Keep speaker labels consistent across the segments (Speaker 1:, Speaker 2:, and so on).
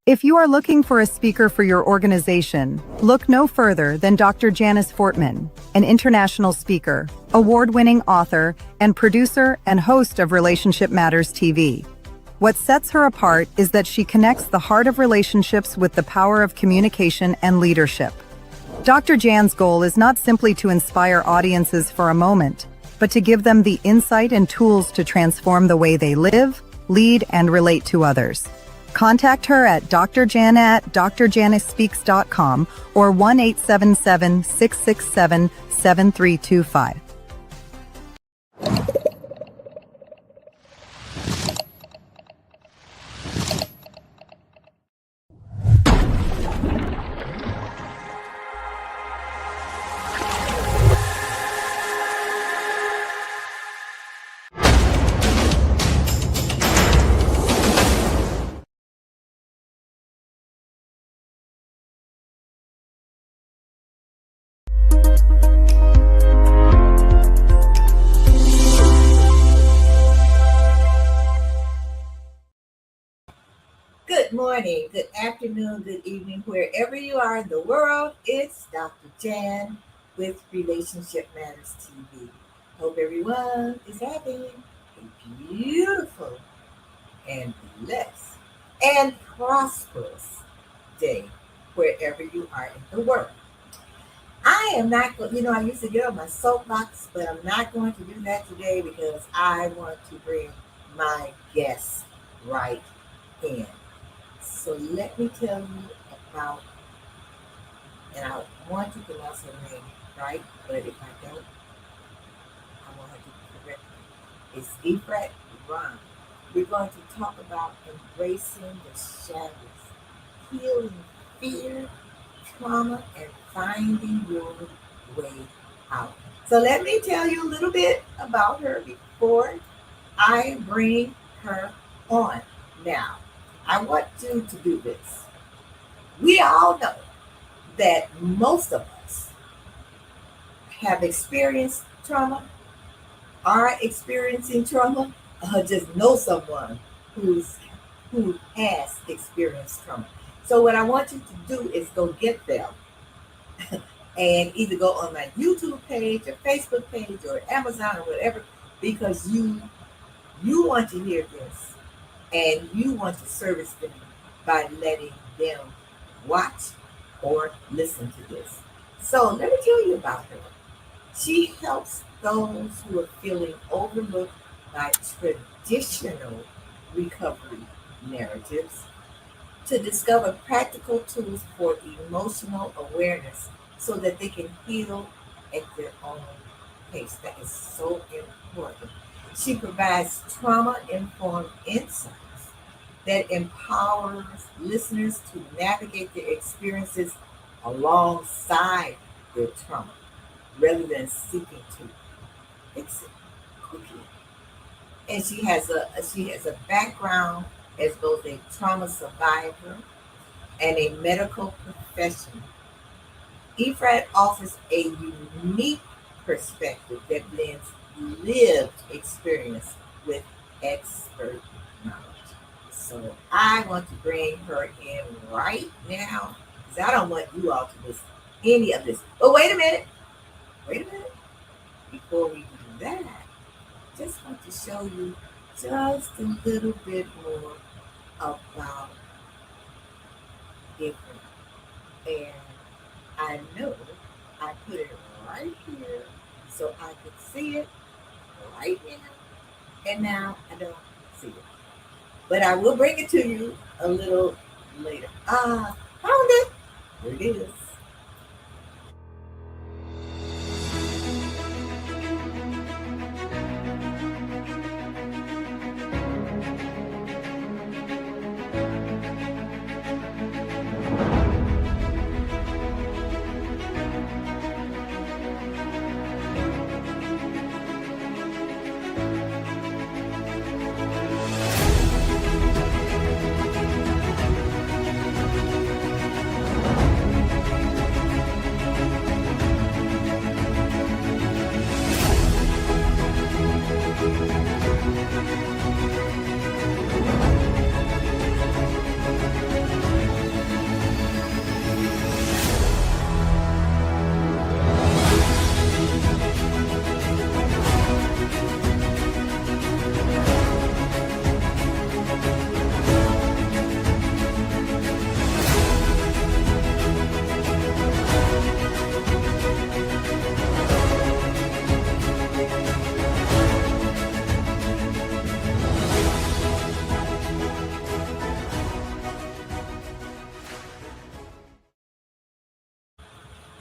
Speaker 1: If you are looking for a speaker for your organization, look no further than Dr. Janice Fortman, an international speaker, award-winning author, and producer and host of Relationship Matters TV. What sets her apart is that she connects the heart of relationships with the power of communication and leadership. Dr. Jan's goal is not simply to inspire audiences for a moment, but to give them the insight and tools to transform the way they live, lead, and relate to others. Contact her at drjan@drjanicespeaks.com or 1-877-667-7325.
Speaker 2: Good morning, good afternoon, good evening, wherever you are in the world. It's Dr. Jan with Relationship Matters TV. Hope everyone is having a beautiful and blessed and prosperous day wherever you are in the world. I am not going, I used to get on my soapbox, but I'm not going to do that today because I want to bring my guests right in. So let me tell you about, and I want to pronounce her name right, but if I don't, I want her to correct me. It's Efrat. We're going to talk about embracing the shadows, healing fear, trauma, and finding your way out. So let me tell you a little bit about her before I bring her on. Now, I want you to do this. We all know that most of us have experienced trauma, are experiencing trauma, or just know someone who has experienced trauma. So what I want you to do is go get them and either go on my YouTube page or Facebook page or Amazon or whatever, because you want to hear this. And you want to service them by letting them watch or listen to this. So let me tell you about her. She helps those who are feeling overlooked by traditional recovery narratives to discover practical tools for emotional awareness so that they can heal at their own pace. That is so important. She provides trauma-informed insights that empowers listeners to navigate their experiences alongside their trauma, rather than seeking to fix it quickly. And she has a background as both a trauma survivor and a medical professional. Efrat offers a unique perspective that blends lived experience with expert knowledge. So I want to bring her in right now because I don't want you all to miss any of this. But wait a minute. Before we do that, just want to show you just a little bit more about different. And I know I put it right here so I could see it right now. And now I don't see it. But I will bring it to you a little later. Found it. Here it is.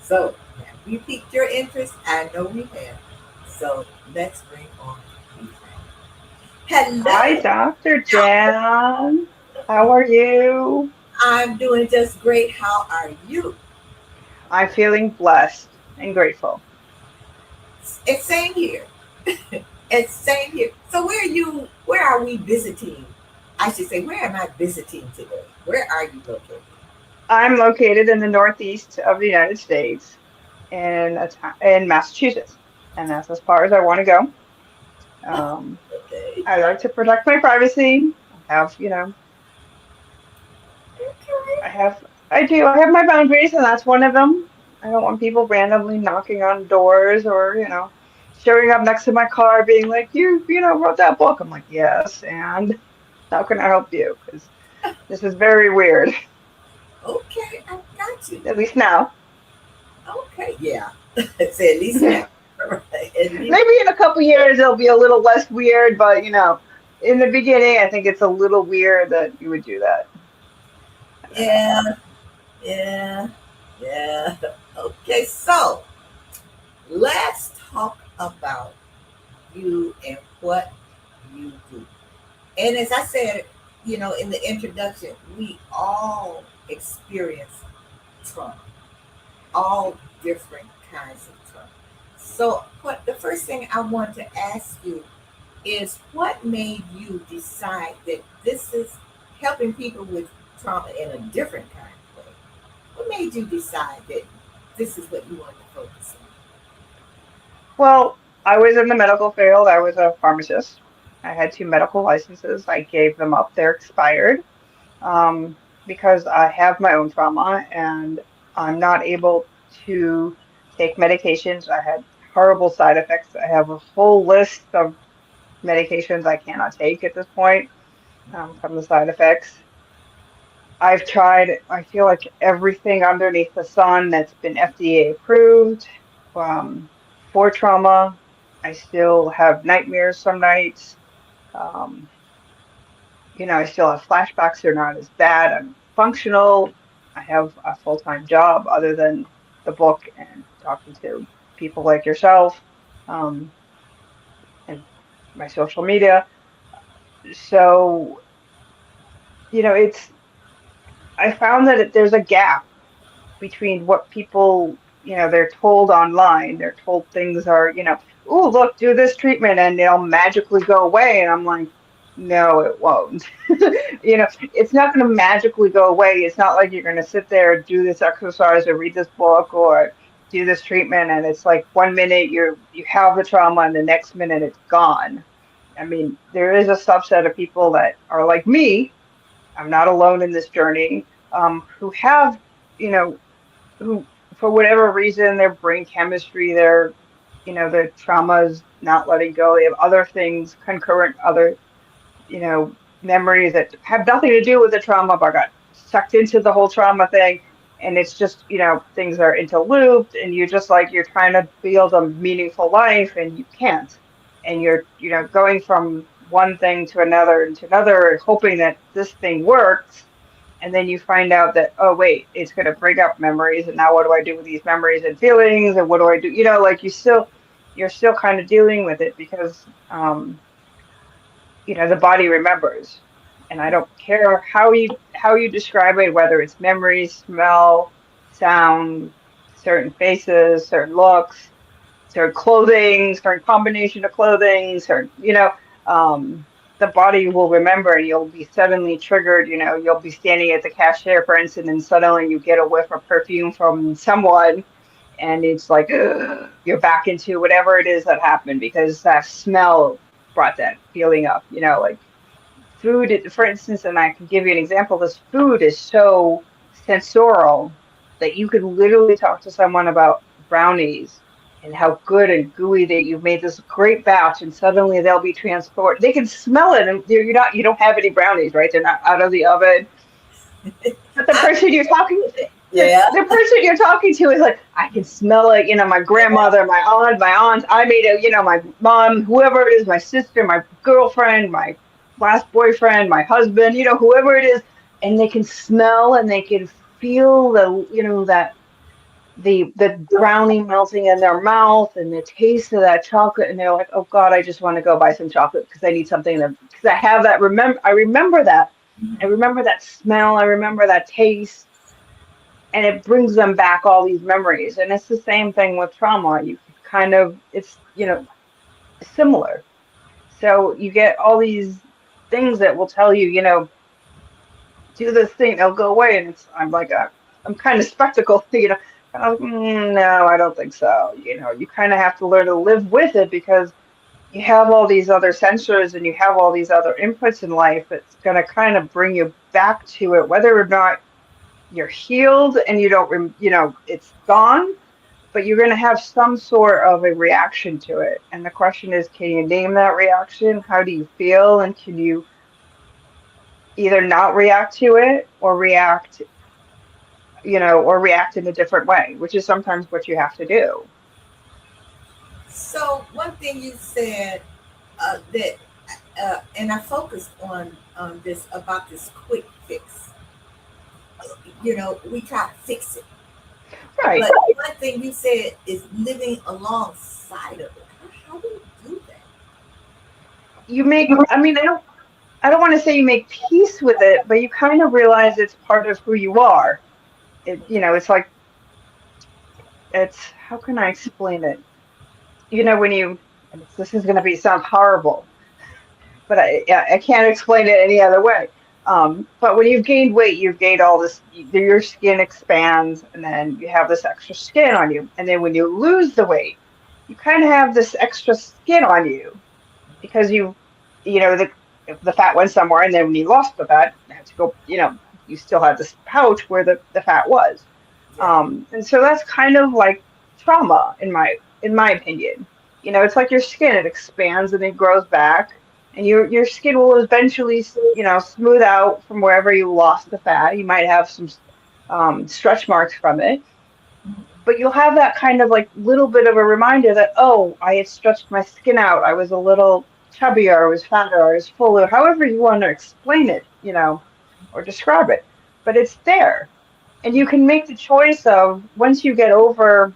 Speaker 2: So, have we piqued your interest? I know we have. So, let's bring on Efrat.
Speaker 3: Hi,
Speaker 2: Hello.
Speaker 3: Dr. Jan. How are you?
Speaker 2: I'm doing just great. How are you?
Speaker 3: I'm feeling blessed and grateful.
Speaker 2: It's same here. It's same here. So where are you? Where are we visiting? I should say, where am I visiting today? Where are you located?
Speaker 3: I'm located in the Northeast of the United States in Massachusetts, and that's as far as I want to go. Um,
Speaker 2: Okay.
Speaker 3: I like to protect my privacy. I have,
Speaker 2: Okay.
Speaker 3: I have my boundaries, and that's one of them. I don't want people randomly knocking on doors or, showing up next to my car being like, wrote that book. I'm like, yes, and how can I help you? Because this is very weird,
Speaker 2: Okay. I got you.
Speaker 3: at least now.
Speaker 2: Okay. Yeah. Say at least now. Right. At least.
Speaker 3: Maybe in a couple years it'll be a little less weird, but in the beginning, I think it's a little weird that you would do that. I don't know.
Speaker 2: Yeah. Yeah. Yeah. Okay. So let's talk about you and what you do. And as I said, in the introduction, we all experience trauma, all different kinds of trauma. So, what the first thing I want to ask you is what made you decide that this is helping people with trauma in a different kind of way? What made you decide that this is what you want to focus
Speaker 3: Well, I was in the medical field. I was a pharmacist. I had two medical licenses. I gave them up. They're expired because I have my own trauma and I'm not able to take medications. I had horrible side effects. I have a full list of medications I cannot take at this point from the side effects. I've tried, I feel like everything underneath the sun that's been FDA approved for trauma. I still have nightmares some nights. Um, I still have flashbacks. They're not as bad. I'm functional. I have a full-time job other than the book and talking to people like yourself um, and my social media. So, I found that there's a gap between what people, they're told online. They're told things are, oh, look, do this treatment and it'll magically go away. And I'm like, no, it won't. It's not going to magically go away. It's not like you're going to sit there and do this exercise or read this book or do this treatment and it's like 1 minute you have the trauma and the next minute it's gone. I mean, there is a subset of people that are like me. I'm not alone in this journey, who have, you know, who for whatever reason their brain chemistry, their trauma is not letting go. They have other things, concurrent other, memories that have nothing to do with the trauma, but got sucked into the whole trauma thing. And it's just, things are interlooped and you're just like, you're trying to build a meaningful life and you can't. And you're, going from one thing to another, hoping that this thing works. And then you find out that, oh, wait, it's going to bring up memories. And now what do I do with these memories and feelings? And what do I do? Like you're still kind of dealing with it because, the body remembers. And I don't care how you describe it, whether it's memory, smell, sound, certain faces, certain looks, certain clothing, certain combination of clothing, the body will remember and you'll be suddenly triggered. You'll be standing at the cashier, for instance, and suddenly you get a whiff of perfume from someone and it's like you're back into whatever it is that happened because that smell brought that feeling up, like food, for instance, and I can give you an example. This food is so sensorial that you could literally talk to someone about brownies and how good and gooey that you've made this great batch, and suddenly they'll be transported. They can smell it, and you don't have any brownies, right? They're not out of the oven. But the person you're talking to, the person you're talking to is like, I can smell it. My grandmother, my aunt, I made it. My mom, whoever it is, my sister, my girlfriend, my last boyfriend, my husband, whoever it is, and they can smell and they can feel that the brownie melting in their mouth and the taste of that chocolate, and they're like, oh God, I just want to go buy some chocolate because I need something because I have that I remember that. I remember that smell, I remember that taste, and it brings them back all these memories. And it's the same thing with trauma. You kind of it's similar. So you get all these things that will tell you, do this thing, they'll go away. And I'm like, I'm kind of skeptical, kind of, no, I don't think so. You kind of have to learn to live with it because you have all these other sensors and you have all these other inputs in life that's going to kind of bring you back to it, whether or not you're healed and you don't, it's gone, but you're going to have some sort of a reaction to it. And the question is, can you name that reaction? How do you feel? And can you either not react to it or react in a different way, which is sometimes what you have to do.
Speaker 2: So one thing you said that, and I focused on this about this quick fix. We try to fix it,
Speaker 3: Right.
Speaker 2: but one thing you said is living alongside of it. How do you do that?
Speaker 3: You make, I mean, I don't want to say you make peace with it, but you kind of realize it's part of who you are. It's like, how can I explain it? When and this is going to sound horrible, but I can't explain it any other way. But when you've gained weight, you've gained all this, your skin expands and then you have this extra skin on you. And then when you lose the weight, you kind of have this extra skin on you because the fat went somewhere. And then when you lost the fat, you had to go, you still had this pouch where the fat was. And so that's kind of like trauma in my opinion. It's like your skin, it expands and it grows back and your skin will eventually, smooth out from wherever you lost the fat. You might have some stretch marks from it, but you'll have that kind of like little bit of a reminder that, oh, I had stretched my skin out. I was a little chubbier, I was fatter, I was fuller, however you want to explain it, or describe it, but it's there. And you can make the choice of once you get over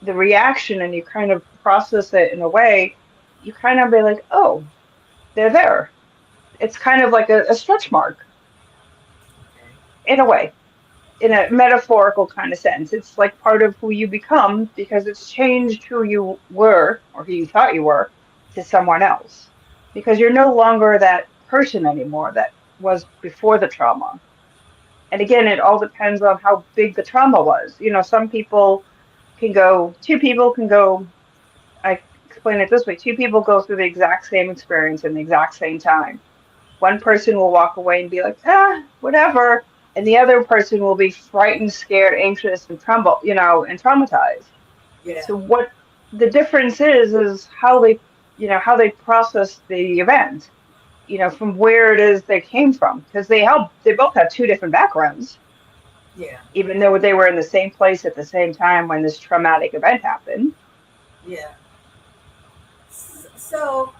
Speaker 3: the reaction and you kind of process it in a way, you kind of be like, oh, they're there. It's kind of like a stretch mark in a way, in a metaphorical kind of sense. It's like part of who you become because it's changed who you were or who you thought you were to someone else because you're no longer that person anymore that was before the trauma. And again, it all depends on how big the trauma was. Some people two people can go, I explain it this way, two people go through the exact same experience in the exact same time. One person will walk away and be like, whatever. And the other person will be frightened, scared, anxious, and and traumatized.
Speaker 2: Yeah.
Speaker 3: So what the difference is how how they process the event, from where it is they came from. Because they both have two different backgrounds,
Speaker 2: Yeah.
Speaker 3: even though they were in the same place at the same time when this traumatic event happened.
Speaker 2: Yeah. So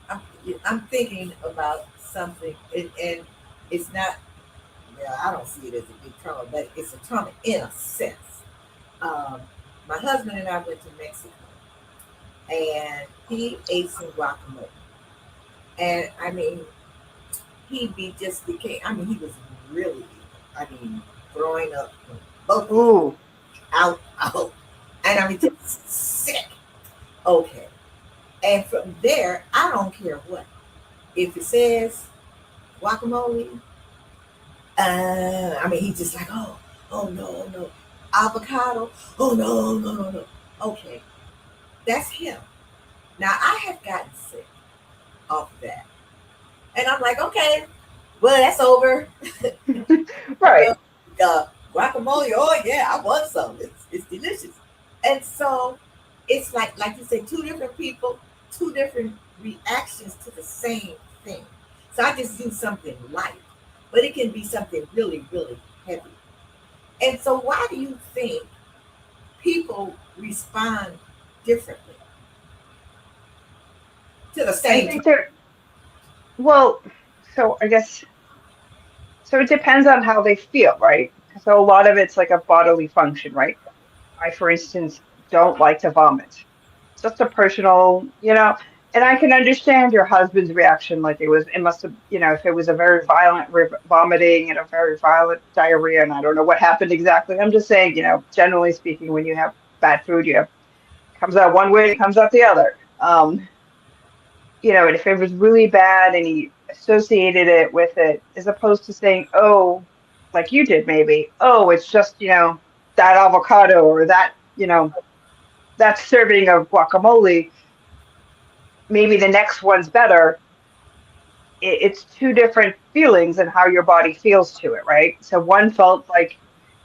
Speaker 2: I'm, I'm thinking about something, and it's not. Well, I don't see it as a big trauma, but it's a trauma in a sense. Um, my husband and I went to Mexico, and he ate some guacamole, and I mean, just became. I mean, he was really. I mean, throwing up from both his
Speaker 3: Ooh.
Speaker 2: out, and I mean, just sick. Okay, and from there, I don't care what. If it says guacamole, I mean, he's just like, oh no, no, avocado, oh no, no, no, no. Okay, that's him. Now I have gotten sick off of that, and I'm like, okay, well that's over.
Speaker 3: Right.
Speaker 2: Guacamole, oh yeah, I want some. It's delicious, and so it's like you said, two different people, two different reactions to the same thing. So I just do something light, but it can be something really, really heavy. And so, why do you think people respond differently to the
Speaker 3: I
Speaker 2: same
Speaker 3: think well, so I guess, so it depends on how they feel, right? So a lot of it's like a bodily function, right? I, for instance, don't like to vomit. Just a personal, and I can understand your husband's reaction. Like it must have, if it was a very violent vomiting and a very violent diarrhea, and I don't know what happened exactly. I'm just saying, generally speaking, when you have bad food, comes out one way, it comes out the other. And if it was really bad and he associated it with it, as opposed to saying, oh, like you did maybe, oh, it's just, that avocado or that serving of guacamole, maybe the next one's better. It's two different feelings and how your body feels to it, right? So one felt like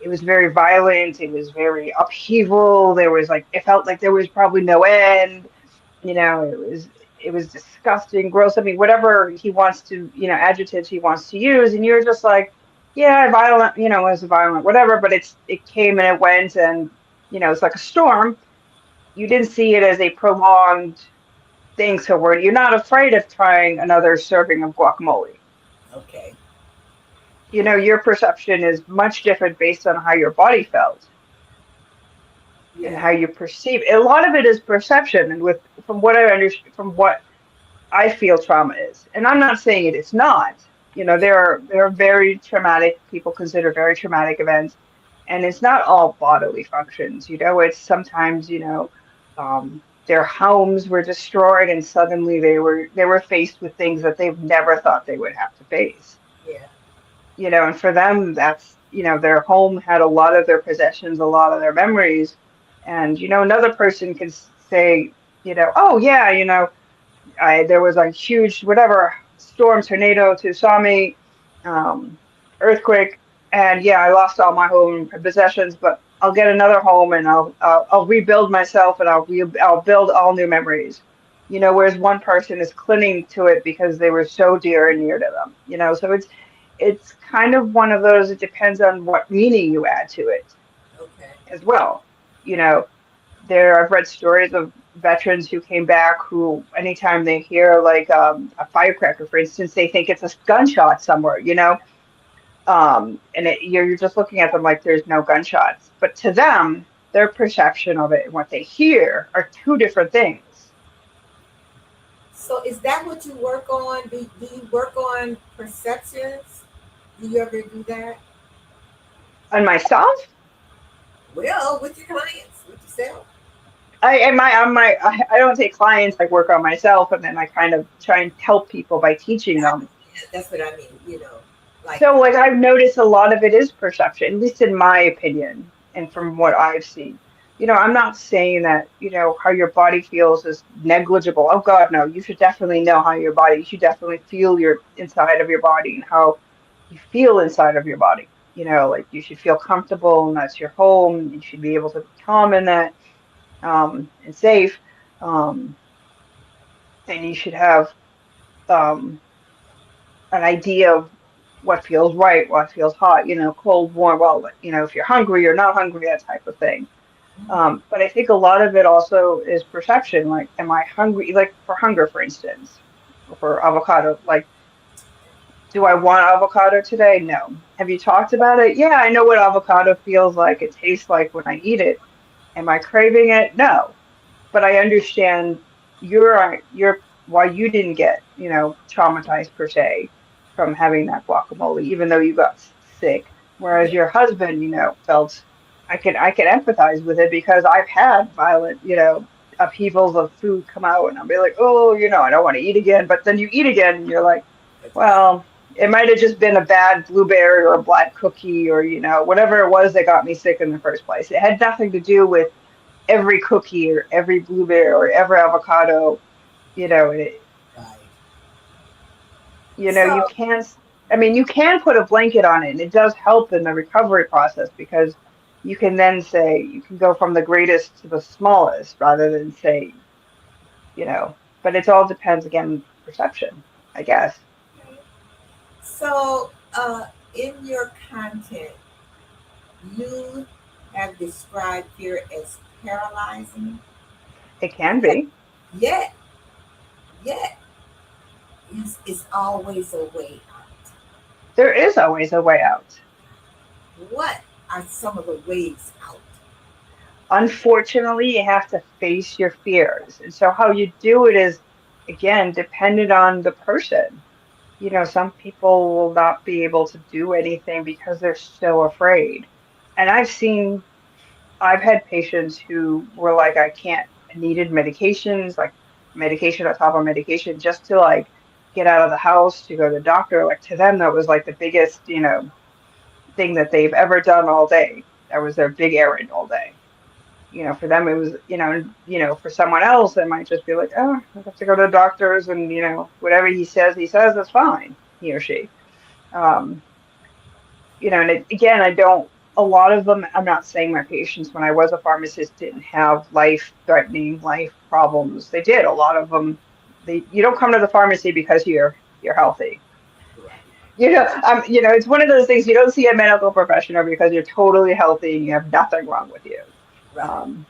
Speaker 3: it was very violent, it was very upheaval, it felt like there was probably no end. It was disgusting, gross. I mean, whatever he wants to, adjectives he wants to use, and you're just like, yeah, violent, it was violent, whatever. But it came and it went, and it's like a storm. You didn't see it as a prolonged thing, so you're not afraid of trying another serving of guacamole.
Speaker 2: Okay.
Speaker 3: Your perception is much different based on how your body felt and
Speaker 2: Yeah.
Speaker 3: how you perceive. A lot of it is perception, and from what I understand, from what I feel trauma is. And I'm not saying it's not. There are very traumatic, people consider very traumatic events, and it's not all bodily functions. It's sometimes, their homes were destroyed and suddenly they were faced with things that they've never thought they would have to face.
Speaker 2: Yeah.
Speaker 3: And for them that's, their home had a lot of their possessions, a lot of their memories. And another person can say, oh yeah, there was a huge whatever storm, tornado, tsunami, um, earthquake, and yeah, I lost all my home possessions, but I'll get another home and I'll rebuild myself and I'll build all new memories. Whereas one person is clinging to it because they were so dear and near to them. So it's kind of one of those. It depends on what meaning you add to it
Speaker 2: Okay.
Speaker 3: as well. You know, I've read stories of veterans who came back who, anytime they hear like a firecracker, for instance, they think it's a gunshot somewhere, and you're just looking at them like there's no gunshots. But to them, their perception of it and what they hear are two different things.
Speaker 2: So, is that what you work on? Do you work on perceptions? Do you ever do that?
Speaker 3: On myself,
Speaker 2: Well, with your clients, with yourself.
Speaker 3: I don't take clients. I work on myself, and then I kind of try and help people by teaching them.
Speaker 2: Yeah, that's what I mean. Like,
Speaker 3: So, like, I've noticed a lot of it is perception, at least in my opinion, and from what I've seen. I'm not saying that, how your body feels is negligible. Oh God, no, you should definitely know how your body, you should definitely feel your inside of your body and how you feel inside of your body. Like you should feel comfortable and that's your home. You should be able to be calm in that, and safe. Um, and you should have, um, an idea of what feels right, what feels hot, cold, warm, well, if you're hungry or not hungry, that type of thing. But I think a lot of it also is perception. Like, am I hungry? Like for hunger, for instance, or for avocado. Like, do I want avocado today? No. Have you talked about it? Yeah, I know what avocado feels like. It tastes like when I eat it. Am I craving it? No. But I understand you're why you didn't get, traumatized per se from having that guacamole, even though you got sick. Whereas
Speaker 2: yeah,
Speaker 3: your husband, felt I can empathize with it because I've had violent, upheavals of food come out and I'll be like, oh, I don't want to eat again. But then you eat again and you're like,
Speaker 2: exactly.
Speaker 3: well, it might have just been a bad blueberry or a black cookie or, whatever it was that got me sick in the first place. It had nothing to do with every cookie or every blueberry or every avocado, you know, it,
Speaker 2: Right.
Speaker 3: you
Speaker 2: So,
Speaker 3: can, I mean, you can put a blanket on it and it does help in the recovery process because you can then say, you can go from the greatest to the smallest rather than say, but it all depends again, perception, I guess.
Speaker 2: so in your content, you have described fear as paralyzing,
Speaker 3: It can be.
Speaker 2: yet, yet, it's always a way out.
Speaker 3: There is always a way out.
Speaker 2: What are some of the ways out?
Speaker 3: Unfortunately, you have to face your fears. And so how you do it is, again, dependent on the person. Some people will not be able to do anything because they're so afraid. And I've had patients who were like, I can't, needed medications, like medication on top of medication just to like get out of the house to go to the doctor. Like to them, that was like the biggest, thing that they've ever done all day. That was their big errand all day. For them, it was, for someone else, it might just be like, oh, I have to go to the doctors and, whatever he says, that's fine, he or she. Um, and again, I don't, a lot of them, I'm not saying my patients when I was a pharmacist didn't have life-threatening life problems. They did. A lot of them, you don't come to the pharmacy because you're healthy.
Speaker 2: Right,
Speaker 3: It's one of those things you don't see a medical professional because you're totally healthy and you have nothing wrong with you.
Speaker 2: right,
Speaker 3: Um,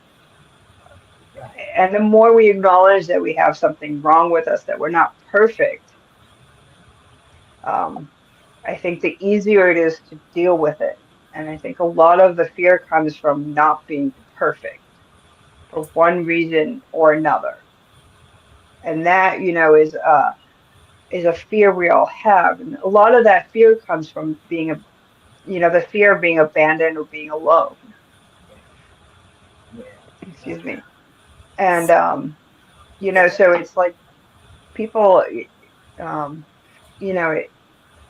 Speaker 2: right.
Speaker 3: and the more we acknowledge that we have something wrong with us, that we're not perfect, um, I think the easier it is to deal with it. And I think a lot of the fear comes from not being perfect for one reason or another. And that, is a fear we all have. And a lot of that fear comes from the fear of being abandoned or being alone.
Speaker 2: Yeah, yeah.
Speaker 3: Excuse
Speaker 2: Okay.
Speaker 3: me. And
Speaker 2: Yeah.
Speaker 3: so it's like people, um, you know,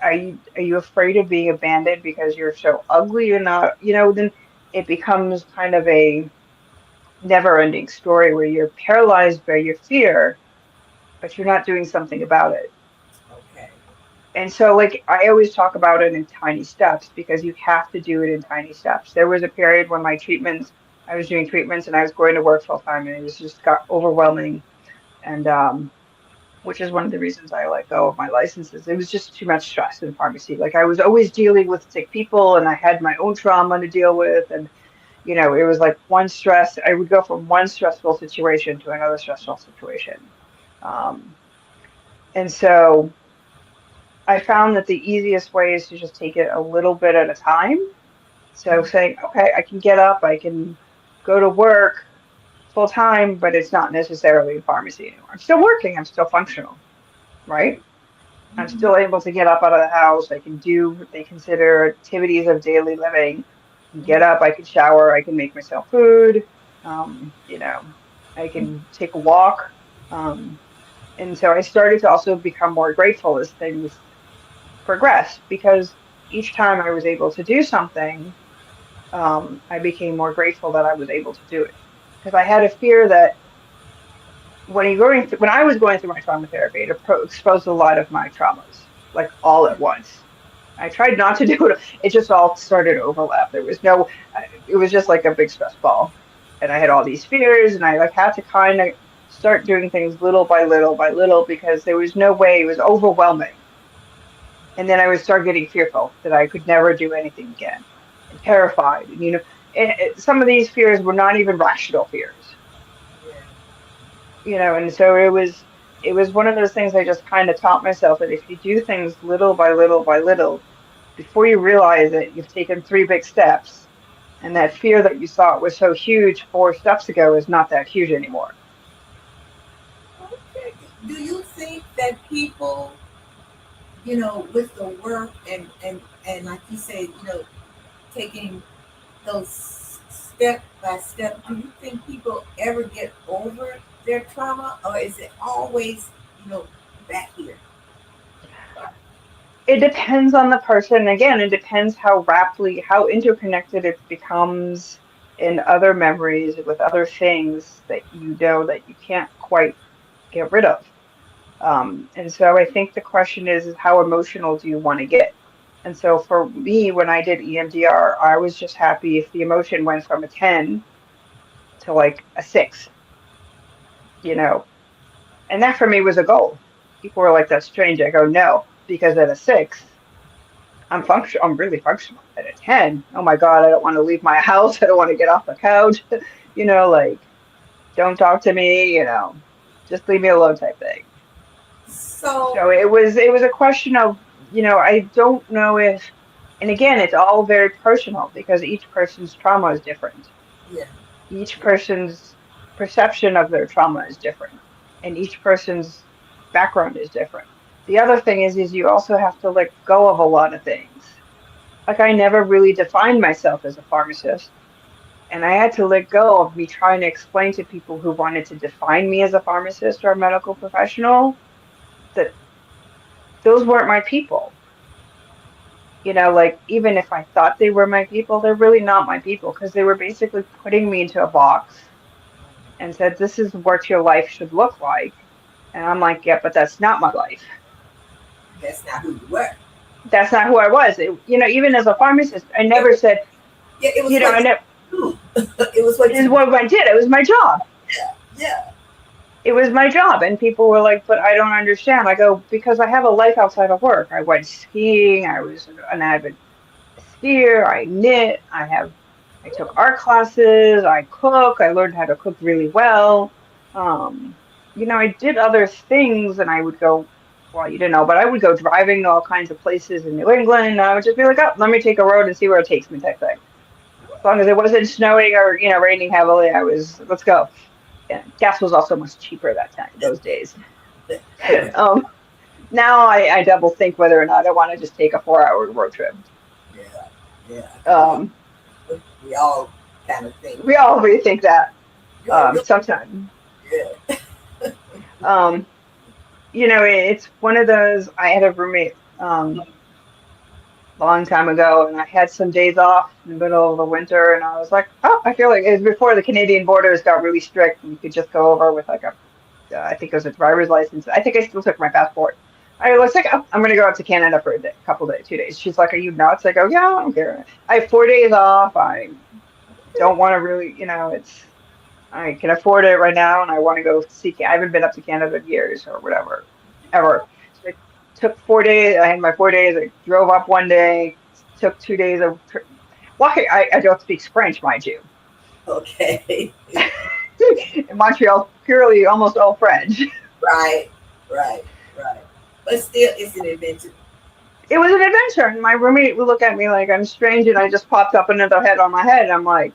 Speaker 3: are you afraid of being abandoned because you're so ugly? You're not, then it becomes kind of a never-ending story where you're paralyzed by your fear, but you're not doing something about it.
Speaker 2: Okay.
Speaker 3: And so, like, I always talk about it in tiny steps because you have to do it in tiny steps. There was a period when I was doing treatments and I was going to work full time and it was just got overwhelming. And which is one of the reasons I let go of my licenses. It was just too much stress in pharmacy. Like I was always dealing with sick people and I had my own trauma to deal with. And, it was like I would go from one stressful situation to another stressful situation. Um, and so I found that the easiest way is to just take it a little bit at a time. So saying, okay, I can get up, I can go to work full time, but it's not necessarily in pharmacy anymore. I'm still working, I'm still functional, right? I'm
Speaker 2: Hmm.
Speaker 3: still able to get up out of the house. I can do what they consider activities of daily living. I can get up, I can shower, I can make myself food. Um, you know, I can take a walk. Um, and so I started to also become more grateful as things progressed because each time I was able to do something, I became more grateful that I was able to do it. Because I had a fear that when I was going through my trauma therapy, it exposed a lot of my traumas, like all at once. I tried not to do it. It just all started to overlap. There was no, it was just like a big stress ball. And I had all these fears and I like had to kind of start doing things little by little by little because there was no way, it was overwhelming. And then I would start getting fearful that I could never do anything again and terrified. And, some of these fears were not even rational fears,
Speaker 2: Yeah.
Speaker 3: and so it was one of those things I just kind of taught myself that if you do things little by little by little, before you realize it, you've taken three big steps, and that fear that you thought was so huge 4 steps ago is not that huge anymore.
Speaker 2: Okay. Do you think that people, with the work and like you said, taking those step by step, do you think people ever get over their trauma, or is it always, you know, back here?
Speaker 3: It depends on the person. Again, it depends how interconnected it becomes in other memories with other things that you know that you can't quite get rid of. And so I think the question is how emotional do you want to get? And so for me, when I did EMDR, I was just happy if the emotion went from a 10 to like a 6, you know, and that for me was a goal. People were like, that's strange. I go, no, because at a 6, I'm really functional. At a 10, oh my God, I don't want to leave my house. I don't want to get off the couch, like, don't talk to me, just leave me alone type thing.
Speaker 2: So,
Speaker 3: So it was a question of, I don't know if, and again, it's all very personal because each person's trauma is different.
Speaker 2: yeah.
Speaker 3: Each person's perception of their trauma is different, and each person's background is different. The other thing is you also have to let go of a lot of things. Like I never really defined myself as a pharmacist, and I had to let go of me trying to explain to people who wanted to define me as a pharmacist or a medical professional that those weren't my people. Like even if I thought they were my people, they're really not my people because they were basically putting me into a box and said, this is what your life should look like. And I'm like, yeah, but that's not my life.
Speaker 2: That's not who you were.
Speaker 3: That's not who I was. Even as a pharmacist, I
Speaker 2: It
Speaker 3: never
Speaker 2: was,
Speaker 3: said,
Speaker 2: yeah, it was what
Speaker 3: I
Speaker 2: you
Speaker 3: never,
Speaker 2: do. It was what
Speaker 3: it is
Speaker 2: you
Speaker 3: what I did. It was my job.
Speaker 2: yeah.
Speaker 3: It was my job. And people were like, but I don't understand. I go, because I have a life outside of work. I went skiing. I was an avid skier. I knit. I took art classes. I cook. I learned how to cook really well. Um, I did other things and I would go, well, you didn't know, but I would go driving to all kinds of places in New England. And I would just be like, oh, let me take a road and see where it takes me type thing. As long as it wasn't snowing or, raining heavily, let's go. Yeah, gas was also much cheaper that time, those days. um, Now I double think whether or not I want to just take a 4-hour road trip.
Speaker 2: Yeah, yeah.
Speaker 3: Um,
Speaker 2: We all kind of think,
Speaker 3: we all rethink that
Speaker 2: you're
Speaker 3: sometimes.
Speaker 2: yeah.
Speaker 3: Um, it's one of those. I had a roommate long time ago, and I had some days off in the middle of the winter, and I was like, oh, I feel like it was before the Canadian borders got really strict, and you could just go over with like I think it was a driver's license. I think I still took my passport. I was like, oh, I'm going to go out to Canada for a day, couple days, 2 days. She's like, are you nuts? I go, yeah, I don't care. I have 4 days off. I don't want to really, I can afford it right now, and I want to go see. I haven't been up to Canada in years or whatever, ever. So I took 4 days. I had my 4 days. I drove up one day, took 2 days of walking. I don't speak French, mind you.
Speaker 2: Okay.
Speaker 3: In Montreal, purely almost all French.
Speaker 2: Right, right, right. But still, it's an adventure.
Speaker 3: It was an adventure, and my roommate would look at me like I'm strange, and I just popped up another head on my head. And I'm like,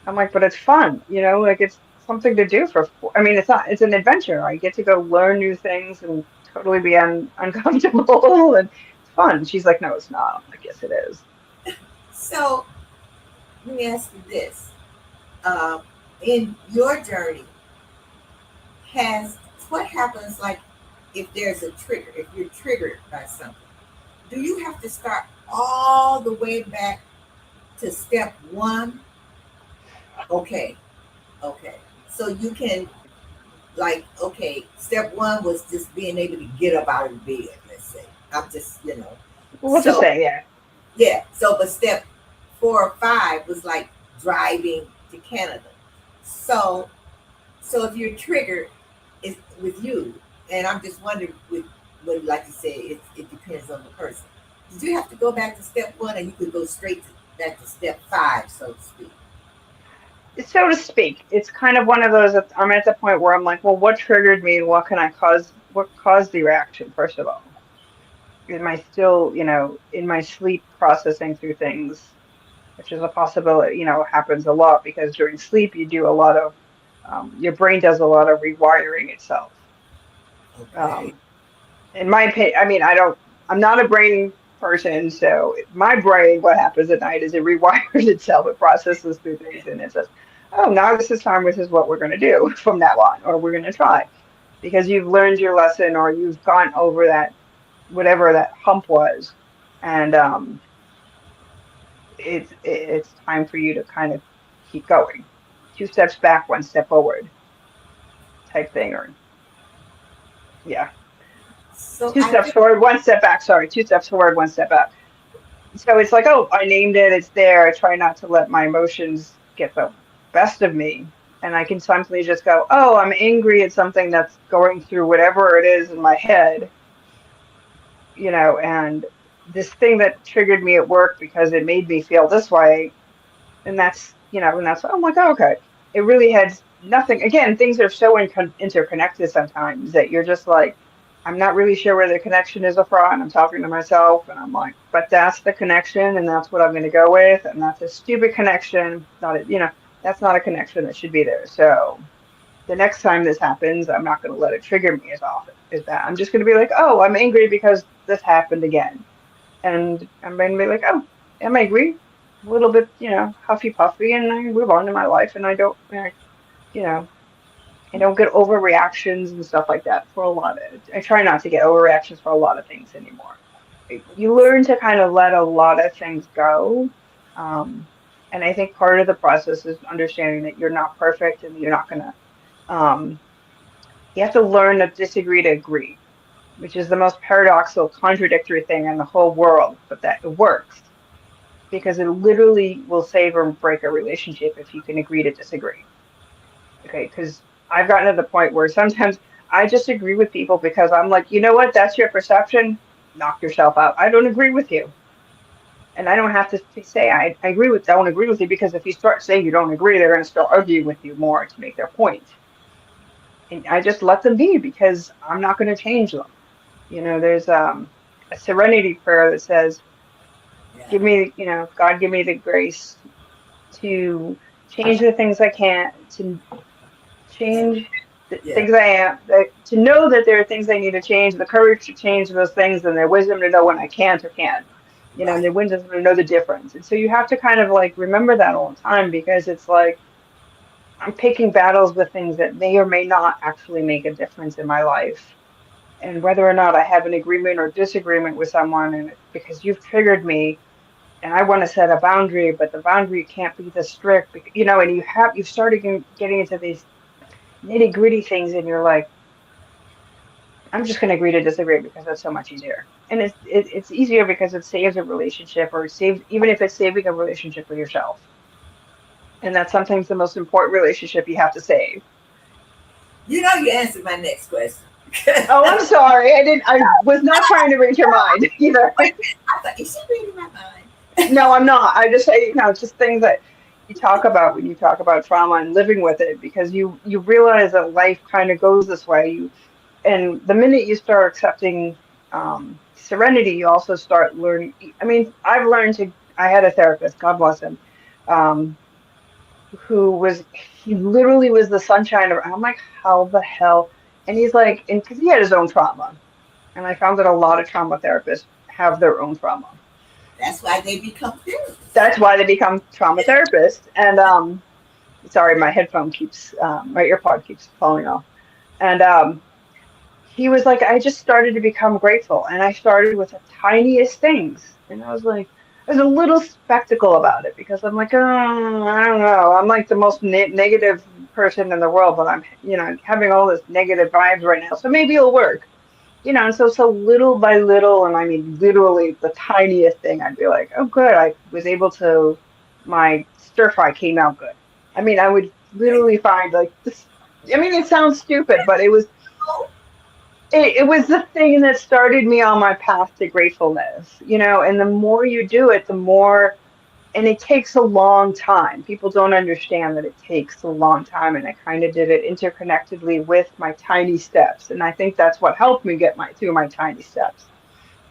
Speaker 3: but it's fun, like it's something to do I mean, it's not, it's an adventure. I get to go learn new things and totally be uncomfortable and it's fun. She's like, no, it's not. I'm like, yes, it is.
Speaker 2: So let me ask you this: in your journey, has what happens like if there's a trigger, if you're triggered by something? do you have to start all the way back to step one? Okay, okay. So you can, like, okay, step one was just being able to get up out of bed, let's say. I'm just,
Speaker 3: We'll just
Speaker 2: So,
Speaker 3: say, yeah.
Speaker 2: yeah. So, but step 4 or 5 was like driving to Canada. So, so if you're triggered, it's with you, and I'm just wondering, with what, like you said, it depends on the person. Did you have to go back to step one, or you could go straight back to step 5, so to speak?
Speaker 3: So to speak, it's kind of one of those that I'm at the point where I'm like, well, what triggered me? What can I cause? What caused the reaction, first of all? Am I still, in my sleep processing through things, which is a possibility, happens a lot because during sleep you do a lot of, your brain does a lot of rewiring itself.
Speaker 2: Okay.
Speaker 3: Um, in my opinion, I mean, I'm not a brain person, so my brain, what happens at night is it rewires itself, it processes through things, and it says, oh, now this is time, this is what we're going to do from now on, or we're going to try. Because you've learned your lesson or you've gone over that, whatever that hump was, and it's time for you to kind of keep going. 2 steps back, 1 step forward type thing, or yeah,
Speaker 2: So
Speaker 3: two
Speaker 2: I
Speaker 3: steps
Speaker 2: think,
Speaker 3: forward, 1 step back. Sorry, 2 steps forward, 1 step back. So it's like, oh, I named it, it's there. I try not to let my emotions get the best of me. And I can sometimes just go, oh, I'm angry at something that's going through whatever it is in my head, and this thing that triggered me at work because it made me feel this way. And that's, I'm like, oh, okay. It really had nothing. Again, things are so interconnected sometimes that you're just like, I'm not really sure where the connection is from. And I'm talking to myself and I'm like, but that's the connection and that's what I'm going to go with. And that's a stupid connection. Not a, that's not a connection that should be there. So the next time this happens, I'm not going to let it trigger me as often as that. I'm just going to be like, oh, I'm angry because this happened again. And I'm going to be like, oh, I'm angry, a little bit, huffy puffy, and I move on to my life. And you know, I don't get overreactions and stuff like that for a lot of, I try not to get overreactions for a lot of things anymore. You learn to kind of let a lot of things go. Um, and I think part of the process is understanding that you're not perfect and you're not going to, um, you have to learn to disagree to agree, which is the most paradoxical, contradictory thing in the whole world, but that it works because it literally will save or break a relationship if you can agree to disagree. Okay, because I've gotten to the point where sometimes I just agree with people because I'm like, you know what, that's your perception. Knock yourself out. I don't agree with you. And I don't have to say I don't agree with you because if you start saying you don't agree, they're going to start arguing with you more to make their point. And I just let them be because I'm not going to change them. There's a serenity prayer that says,
Speaker 2: yeah,
Speaker 3: give me, God, give me the grace to change the things I can't, to
Speaker 2: yeah,
Speaker 3: change the
Speaker 2: yeah,
Speaker 3: things I am, to know that there are things I need to change, the courage to change those things, and the wisdom to know when I can't or can't, and
Speaker 2: right.
Speaker 3: the wisdom to know the difference. And so you have to kind of like remember that all the time because it's like I'm picking battles with things that may or may not actually make a difference in my life. And whether or not I have an agreement or disagreement with someone, and because you've triggered me, and I want to set a boundary, but the boundary can't be this strict, and you've started getting into these nitty gritty things, and you're like, I'm just going to agree to disagree because that's so much easier. And it's easier because it saves a relationship, or it saves, even if it's saving a relationship with yourself. And that's sometimes the most important relationship you have to save.
Speaker 2: You answered my next question.
Speaker 3: Oh, I'm sorry. I was not trying to read your mind either.
Speaker 2: Wait a minute, I thought, is she reading my mind?
Speaker 3: No, I'm not. I just say, just things that you talk about when you talk about trauma and living with it, because you realize that life kind of goes this way. And the minute you start accepting serenity, you also start learning. I mean, I had a therapist, God bless him, um, he literally was the sunshine of, I'm like, how the hell? And he's like, and because he had his own trauma. And I found that a lot of trauma therapists have their own trauma.
Speaker 2: That's why they become therapists.
Speaker 3: That's why they become trauma therapists. And sorry, my earpod keeps falling off. And he was like, I just started to become grateful, and I started with the tiniest things, and I was like, there's a little spectacle about it because I'm like, oh, I don't know, I'm like the most negative person in the world, but I'm, having all this negative vibes right now, so maybe it'll work, and so little by little, and I mean literally the tiniest thing, I'd be like, oh, good, I was able to, my stir fry came out good. I mean, I would literally find like this. I mean, it sounds stupid, but it was the thing that started me on my path to gratefulness, and the more you do it, the more, and it takes a long time. People don't understand that it takes a long time, and I kind of did it interconnectedly with my tiny steps. And I think that's what helped me get through my tiny steps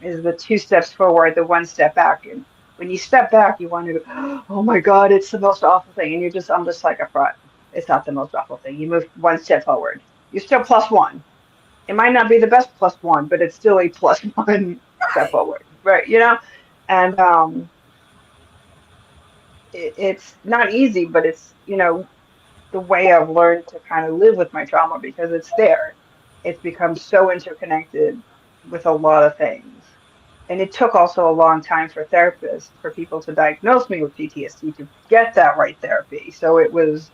Speaker 3: is the two steps forward, the one step back. And when you step back, you want to go, oh my God, it's the most awful thing. And I'm just like a front. It's not the most awful thing. You move one step forward. You're still plus one. It might not be the best plus one, but it's still a plus one step
Speaker 2: Right.
Speaker 3: forward, right? And it's not easy, but it's, the way I've learned to kind of live with my trauma because it's there. It's become so interconnected with a lot of things. And it took also a long time for therapists, for people to diagnose me with PTSD to get that right therapy. So it was,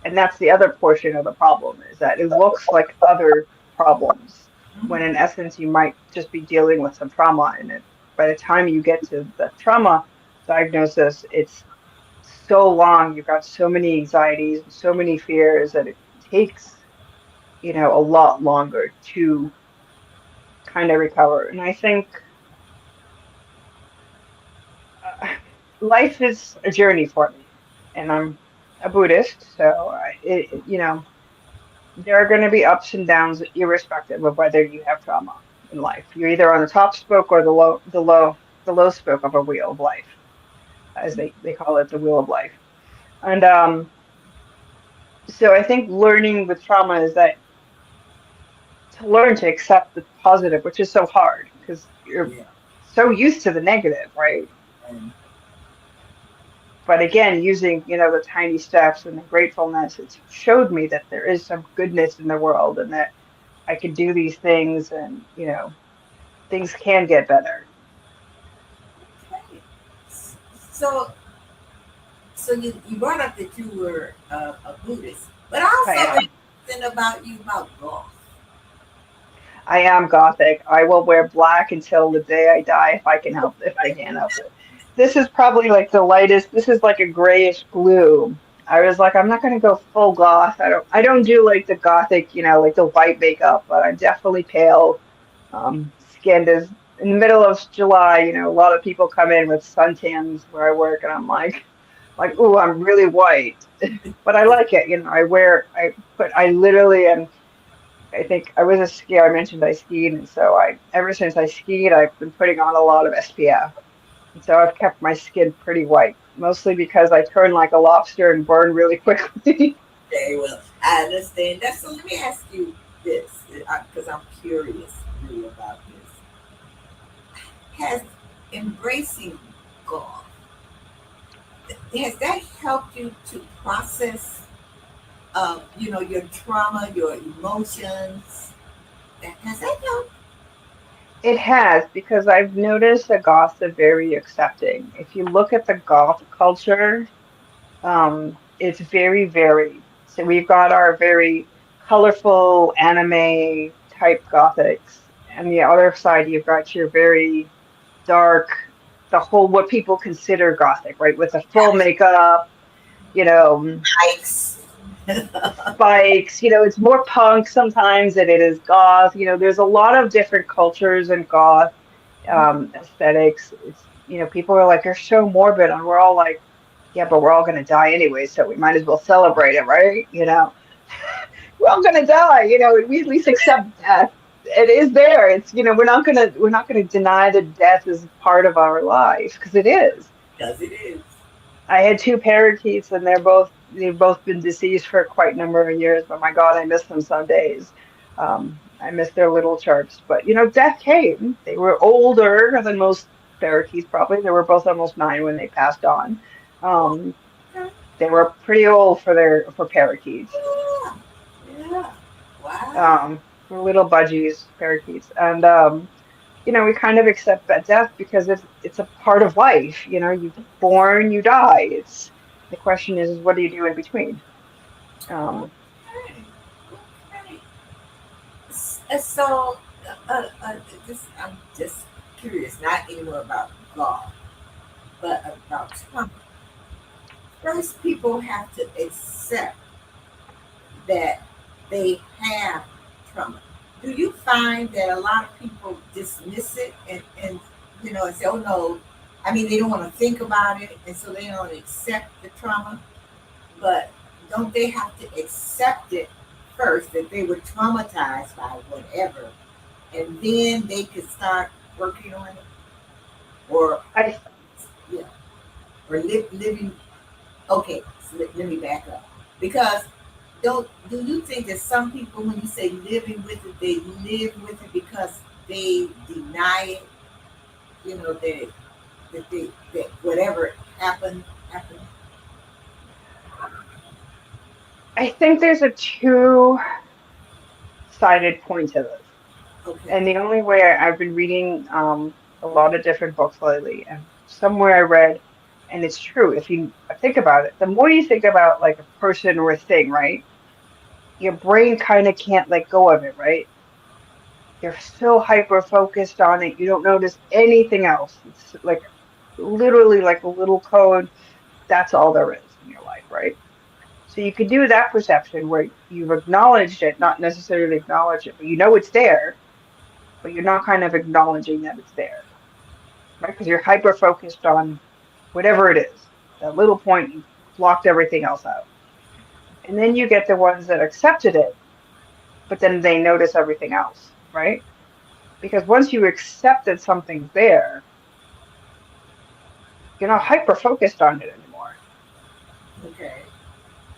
Speaker 3: and that's the other portion of the problem is that it looks like other problems when in essence you might just be dealing with some trauma. And by the time you get to the trauma diagnosis, it's so long, you've got so many anxieties and so many fears that it takes, a lot longer to kind of recover. And I think uh, life is a journey for me, and I'm a Buddhist, so there are going to be ups and downs, irrespective of whether you have trauma in life. You're either on the top spoke or the low spoke of a wheel of life, as they call it, the wheel of life. And so I think learning with trauma is that to learn to accept the positive, which is so hard because you're
Speaker 2: Yeah.
Speaker 3: so used to the negative, right?
Speaker 2: And
Speaker 3: But again, using, the tiny steps and the gratefulness, it showed me that there is some goodness in the world and that I can do these things and, things can get better.
Speaker 2: okay. So, so you brought up that you were a Buddhist, but I
Speaker 3: I
Speaker 2: also read
Speaker 3: am.
Speaker 2: something about you about golf.
Speaker 3: I am gothic. I will wear black until the day I die if I can help it. This is probably like the lightest, this is like a grayish blue. I was like, I'm not gonna go full goth. I don't do like the gothic, like the white makeup, but I'm definitely pale. Skinned is in the middle of July, a lot of people come in with suntans where I work and I'm like, ooh, I'm really white. But I like it, I literally am. I think I was a skier. I mentioned I skied, and so ever since I skied, I've been putting on a lot of SPF, and so I've kept my skin pretty white, mostly because I turn like a lobster and burn really quickly.
Speaker 2: Very well. I understand that. So let me ask you this, because I'm curious really about this. Has embracing golf, has that helped you to process, your trauma, your emotions? Has that helped?
Speaker 3: It has because I've noticed that goths are very accepting. If you look at the goth culture, it's very varied. So we've got our very colorful anime type gothics, and the other side you've got your very dark, the whole what people consider gothic, right? With the full makeup, you know,
Speaker 2: Yikes.
Speaker 3: spikes, it's more punk sometimes than it is goth. There's a lot of different cultures in goth aesthetics. It's, people are like, you're so morbid, and we're all like, yeah, but we're all gonna die anyway, so we might as well celebrate it, right? We're all gonna die, we at least accept death. It is there. It's, we're not gonna deny that death is part of our life because it is.
Speaker 2: Because it is.
Speaker 3: I had two parakeets, and they've both been deceased for quite a number of years. But my God, I miss them some days. I miss their little chirps. But death came. They were older than most parakeets, probably. They were both almost 9 when they passed on. Um,
Speaker 2: Okay.
Speaker 3: they were pretty old for parakeets.
Speaker 2: Yeah. Yeah. Wow.
Speaker 3: Um, We're little budgies, parakeets, and we kind of accept that death because it's a part of life. You born, you die. It's the question is what do you do in between? Um,
Speaker 2: Okay. Okay. So, I'm just curious, not anymore about God, but about trauma. First, people have to accept that they have trauma. Do you find that a lot of people dismiss it and and say, oh no, I mean, they don't want to think about it, and so they don't accept the trauma? But don't they have to accept it first that they were traumatized by whatever, and then they could start working on it, or
Speaker 3: I
Speaker 2: yeah, or living. Okay, so let me back up because don't do you think that some people, when you say living with it, they live with it because they deny it? That whatever happened.
Speaker 3: I think there's a two-sided point to this.
Speaker 2: Okay.
Speaker 3: And the only way I've been reading a lot of different books lately, and somewhere I read, and it's true, if you think about it, the more you think about like a person or a thing, right? Your brain kind of can't let go of it, right? You're so hyper focused on it, you don't notice anything else. It's like literally like a little code. That's all there is in your life, right? So you could do that perception where you've acknowledged it, not necessarily acknowledge it, but you know it's there, but you're not kind of acknowledging that it's there, right? Because you're hyper focused on whatever it is. That little point, you blocked everything else out. And then you get the ones that accepted it, but then they notice everything else, right? Because once you accept that something's there, you're not hyper focused on it anymore.
Speaker 2: Okay.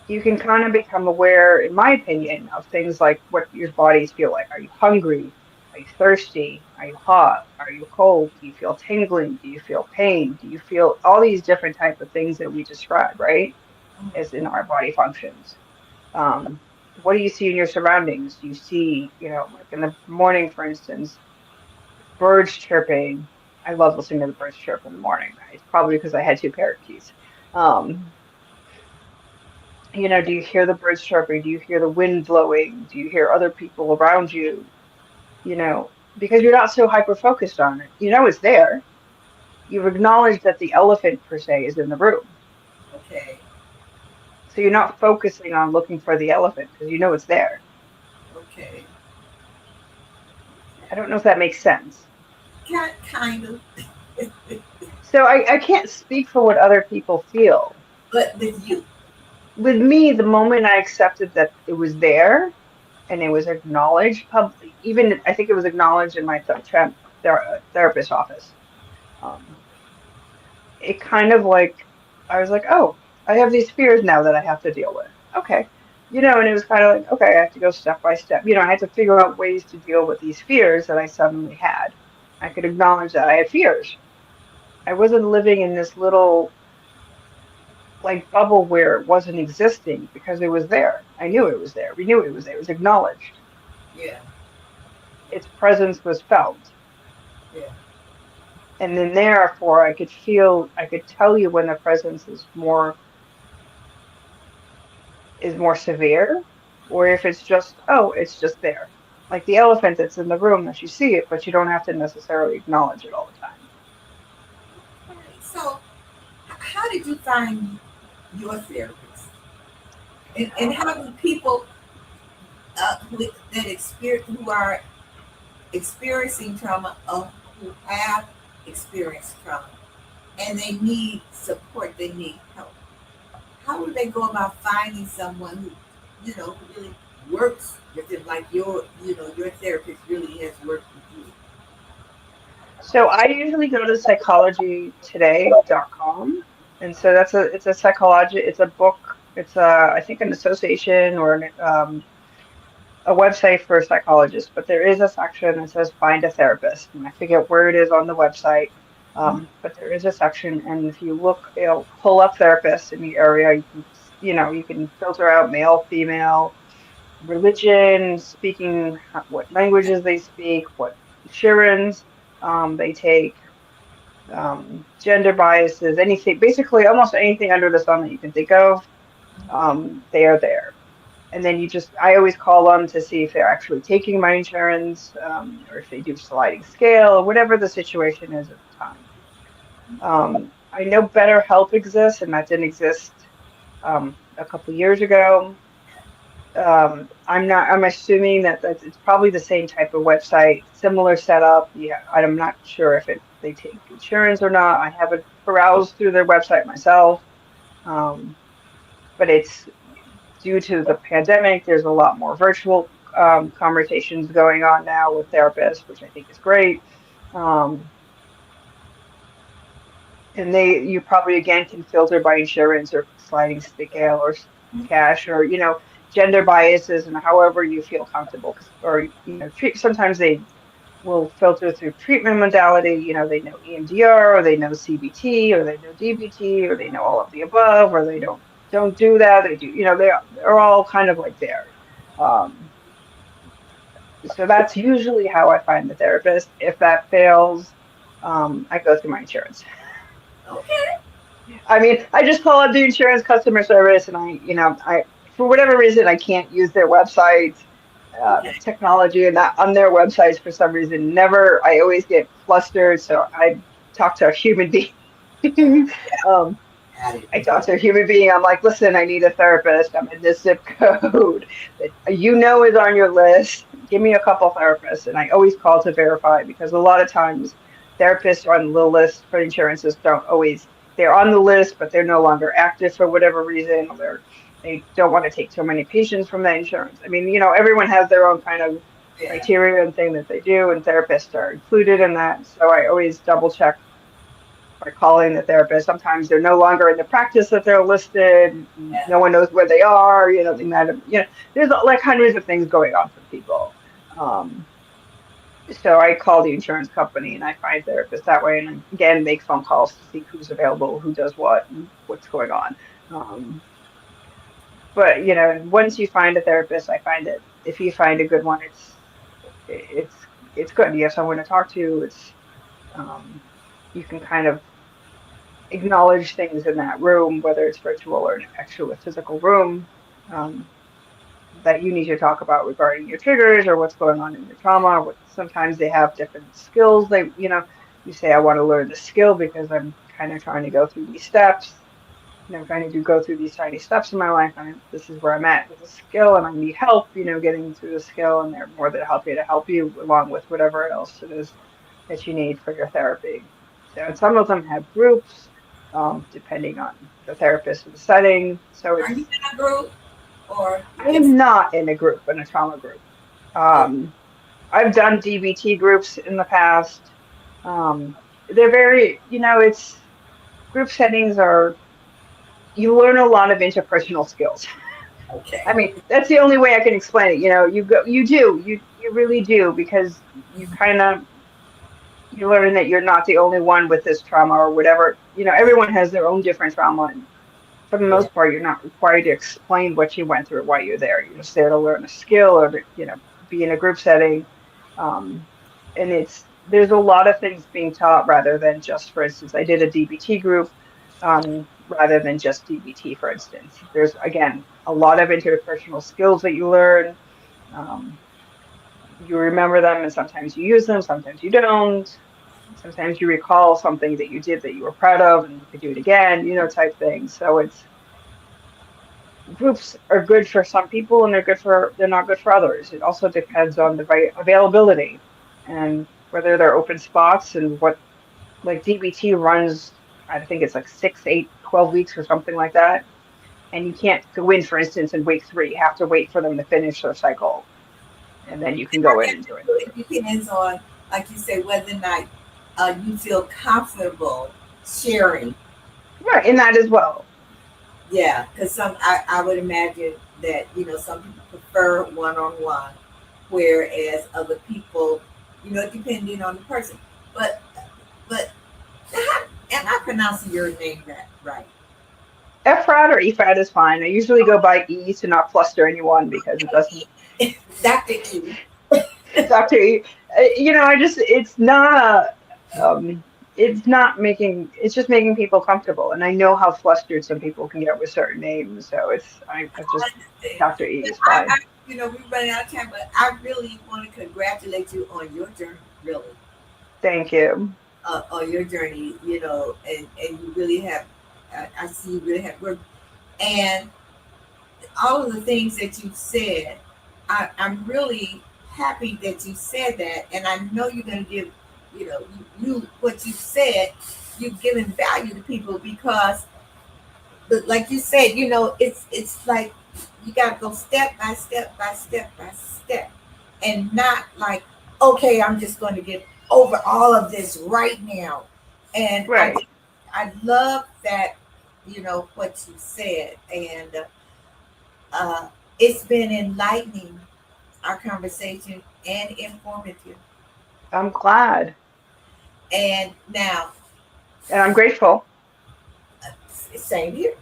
Speaker 3: You can kind of become aware, in my opinion, of things like what your bodies feel like. Are you hungry? Are you thirsty? Are you hot? Are you cold? Do you feel tingling? Do you feel pain? Do you feel all these different type of things that we describe, right? As in our body functions. What do you see in your surroundings? Do you see, like in the morning, for instance, birds chirping? I love listening to the birds chirp in the morning. It's probably because I had two parakeets. Um, do you hear the birds chirping? Do you hear the wind blowing? Do you hear other people around you? Because you're not so hyper focused on it. You know it's there. You've acknowledged that the elephant per se is in the room.
Speaker 2: Okay.
Speaker 3: So you're not focusing on looking for the elephant because you know it's there.
Speaker 2: Okay.
Speaker 3: I don't know if that makes sense.
Speaker 2: Kind of.
Speaker 3: So I can't speak for what other people feel.
Speaker 2: But with you.
Speaker 3: With me, the moment I accepted that it was there and it was acknowledged publicly, even I think it was acknowledged in my therapist office. Um, it kind of like I was like, oh, I have these fears now that I have to deal with. Okay. And it was kind of like, okay, I have to go step by step. I had to figure out ways to deal with these fears that I suddenly had. I could acknowledge that I had fears. I wasn't living in this little like bubble where it wasn't existing because it was there. I knew it was there. We knew it was there. It was acknowledged.
Speaker 2: Yeah.
Speaker 3: Its presence was felt.
Speaker 2: Yeah.
Speaker 3: And then therefore I could tell you when the presence is more severe, or if it's just, oh, it's just there. Like the elephant that's in the room that you see it, but you don't have to necessarily acknowledge it all the time.
Speaker 2: Right. So, how did you find your therapist? And how do people who are experiencing trauma or who have experienced trauma and they need support, they need help, how do they go about finding someone who really works with it, like your therapist really has worked with you?
Speaker 3: So I usually go to psychologytoday.com. And so it's a psychology, it's a book, it's I think an association or a website for psychologists, but there is a section that says find a therapist, and I forget where it is on the website. But there is a section, and if you look, it'll pull up therapists in the area. You can filter out male, female, religion, speaking what languages they speak, what insurance they take, gender biases, anything, basically almost anything under the sun that you can think of, they are there. And then I always call them to see if they're actually taking my insurance, or if they do sliding scale, or whatever the situation is at the time. I know BetterHelp exists, and that didn't exist a couple years ago. I'm assuming that it's probably the same type of website, similar setup. Yeah, I'm not sure if they take insurance or not. I haven't browsed through their website myself. Um, but it's due to the pandemic, there's a lot more virtual conversations going on now with therapists, which I think is great. Um, and you probably again can filter by insurance or sliding scale or cash or, gender biases and however you feel comfortable. Or, sometimes they will filter through treatment modality. They know EMDR or they know CBT or they know DBT or they know all of the above or they don't do that. They do, they're all kind of like there. Um, so that's usually how I find the therapist. If that fails, I go through my insurance.
Speaker 2: Okay.
Speaker 3: I mean, I just call up the insurance customer service, and I for whatever reason I can't use their website,
Speaker 2: Okay.
Speaker 3: technology, and that on their websites for some reason never. I always get flustered, so I talk to a human being. um,
Speaker 2: Got it.
Speaker 3: I talk to a human being. I'm like, listen, I need a therapist. I'm in this zip code that is on your list. Give me a couple therapists, and I always call to verify because a lot of times therapists on the list for insurances don't always. They're on the list, but they're no longer active for whatever reason, or they don't want to take so many patients from that insurance. I mean, everyone has their own kind of
Speaker 2: Yeah.
Speaker 3: criteria and thing that they do, and therapists are included in that. So I always double check by calling the therapist. Sometimes they're no longer in the practice that they're listed.
Speaker 2: Yeah.
Speaker 3: No one knows where they are. There's like hundreds of things going on for people. Um, so I call the insurance company and I find therapists that way. And again, make phone calls to see who's available, who does what, and what's going on. Um, but once you find a therapist, I find that if you find a good one, it's it's good. You have someone to talk to. Um, you can kind of acknowledge things in that room, whether it's virtual or an actual physical room, um, that you need to talk about regarding your triggers or what's going on in your trauma. Sometimes they have different skills. You say, I want to learn the skill because I'm kind of trying to go through these steps. Trying to go through these tiny steps in my life. And this is where I'm at with the skill and I need help, getting through the skill. And they're more than happy to help you along with whatever else it is that you need for your therapy. So, and some of them have groups, depending on the therapist and the setting. So
Speaker 2: Are you in a group or
Speaker 3: I
Speaker 2: just
Speaker 3: am not in a trauma group.
Speaker 2: okay?
Speaker 3: Um, I've done DBT groups in the past. They're very, it's group settings you learn a lot of interpersonal skills. I
Speaker 2: Okay.
Speaker 3: mean, that's the only way I can explain it. You really do because you learn that you're not the only one with this trauma or whatever. Everyone has their own different trauma. And for the
Speaker 2: Yeah.
Speaker 3: most part, you're not required to explain what you went through while you're there. You're just there to learn a skill or to, be in a group setting. Um, and there's a lot of things being taught rather than just, for instance, I did a DBT group, rather than just DBT, for instance. There's, again, a lot of interpersonal skills that you learn. Um, you remember them and sometimes you use them, sometimes you don't. Sometimes you recall something that you did that you were proud of and you could do it again, type thing. So groups are good for some people and they're not good for others. It also depends on the availability and whether they're open spots and what, like DBT runs, I think it's like 6, 8, 12 weeks or something like that. And you can't go in, for instance, in week 3. You have to wait for them to finish their cycle and then you can go in and do it.
Speaker 2: It depends on, like you say, whether or not you feel comfortable sharing.
Speaker 3: Right, in that as well.
Speaker 2: Yeah, because I would imagine that some people prefer one on one, whereas other people, depending on the person. But am I pronouncing your name right?
Speaker 3: Efrat or Efrat is fine. I usually go by E to not fluster anyone because it doesn't.
Speaker 2: Dr. E.
Speaker 3: Dr. E, I just it's not making it's just making people comfortable, and I know how flustered some people can get with certain names, so I just Dr. E is fine.
Speaker 2: We're running out of time, but I really want to congratulate you on your journey, really,
Speaker 3: Thank you.
Speaker 2: on your journey, and you really have, I see you really have worked. And all of the things that you said, I'm really happy that you said that. And I know you're going to give, what you said, you've given value to people because, but like you said, it's like you got to go step by step by step by step, and not like, okay, I'm just going to get over all of this right now. And
Speaker 3: Right.
Speaker 2: I love that, what you said, and it's been enlightening, our conversation, and informative.
Speaker 3: I'm glad,
Speaker 2: And now,
Speaker 3: and I'm grateful.
Speaker 2: same here.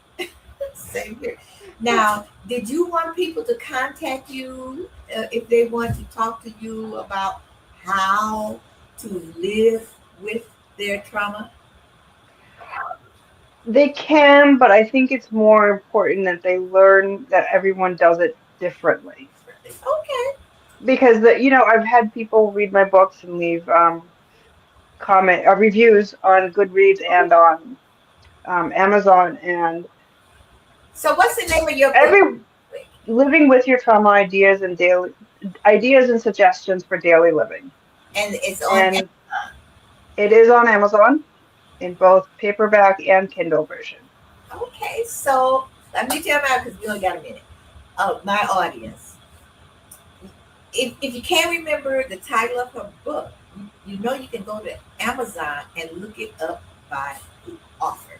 Speaker 2: Same here. Now, did you want people to contact you if they want to talk to you about how to live with their trauma?
Speaker 3: They can, but I think it's more important that they learn that everyone does it differently.
Speaker 2: Okay.
Speaker 3: Because I've had people read my books and leave comment reviews on Goodreads and on Amazon, and
Speaker 2: So, what's the name of your book?
Speaker 3: every living with your trauma ideas and suggestions for daily living.
Speaker 2: And it's on.
Speaker 3: And it is on Amazon in both paperback and Kindle version.
Speaker 2: Okay, so let me tell you because we only got a minute. My audience, if you can't remember the title of her book, you can go to Amazon and look it up by the author.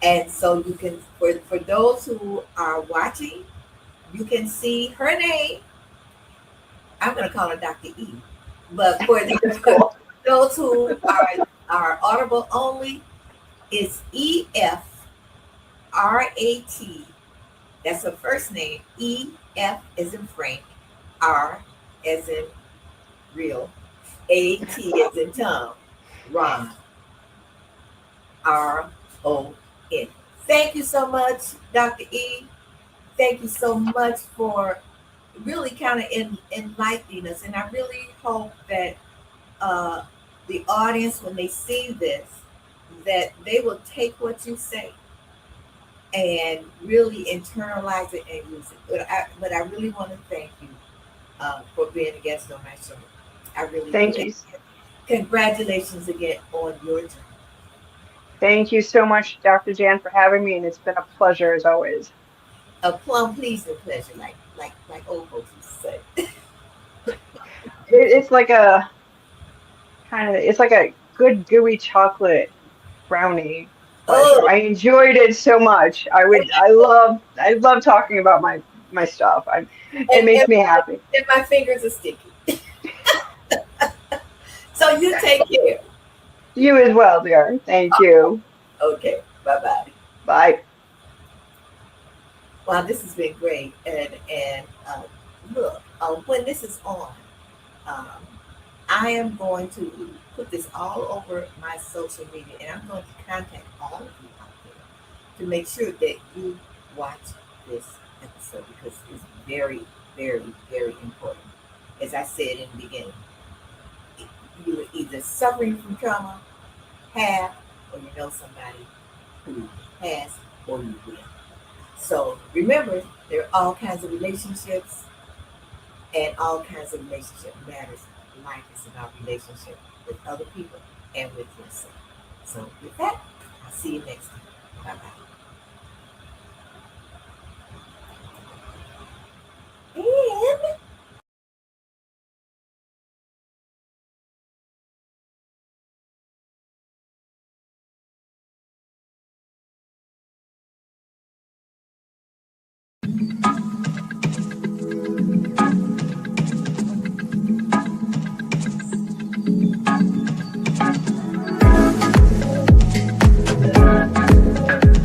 Speaker 2: And so you can, for those who are watching, you can see her name. I'm going to call her Dr. E. But for
Speaker 3: That's cool.
Speaker 2: those who are audible only, it's EFRAT. That's her first name. EF as in Frank, R as in real, AT as in Tom, Ron, RON. Thank you so much, Dr. E. Thank you so much for really kind of enlightening us. And I really hope that the audience, when they see this, that they will take what you say and really internalize it and use it. But I really want to thank you for being a guest on my show. I really
Speaker 3: Thank
Speaker 2: do.
Speaker 3: you.
Speaker 2: Congratulations again on your journey.
Speaker 3: Thank you so much, Dr. Jan, for having me, and it's been a pleasure as always.
Speaker 2: A plum pleasing pleasure, like old folks used to say.
Speaker 3: It's like a it's like a good gooey chocolate brownie pleasure.
Speaker 2: Oh,
Speaker 3: I enjoyed it so much. I love talking about my stuff. It
Speaker 2: and,
Speaker 3: makes
Speaker 2: and,
Speaker 3: me happy.
Speaker 2: and my fingers are sticky. So you take care.
Speaker 3: You as well, dear. Thank you.
Speaker 2: Okay, bye bye.
Speaker 3: Bye.
Speaker 2: Wow, this has been great. And look, when this is on, um, I am going to put this all over my social media, and I'm going to contact all of you out there to make sure that you watch this episode because it's very, very, very important. As I said in the beginning, you're either suffering from trauma, have, or you know somebody who has, or you will. So remember, there are all kinds of relationships and all kinds of relationship matters. Life is about relationship with other people and with yourself. So with that, I'll see you next time. Bye bye.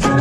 Speaker 2: And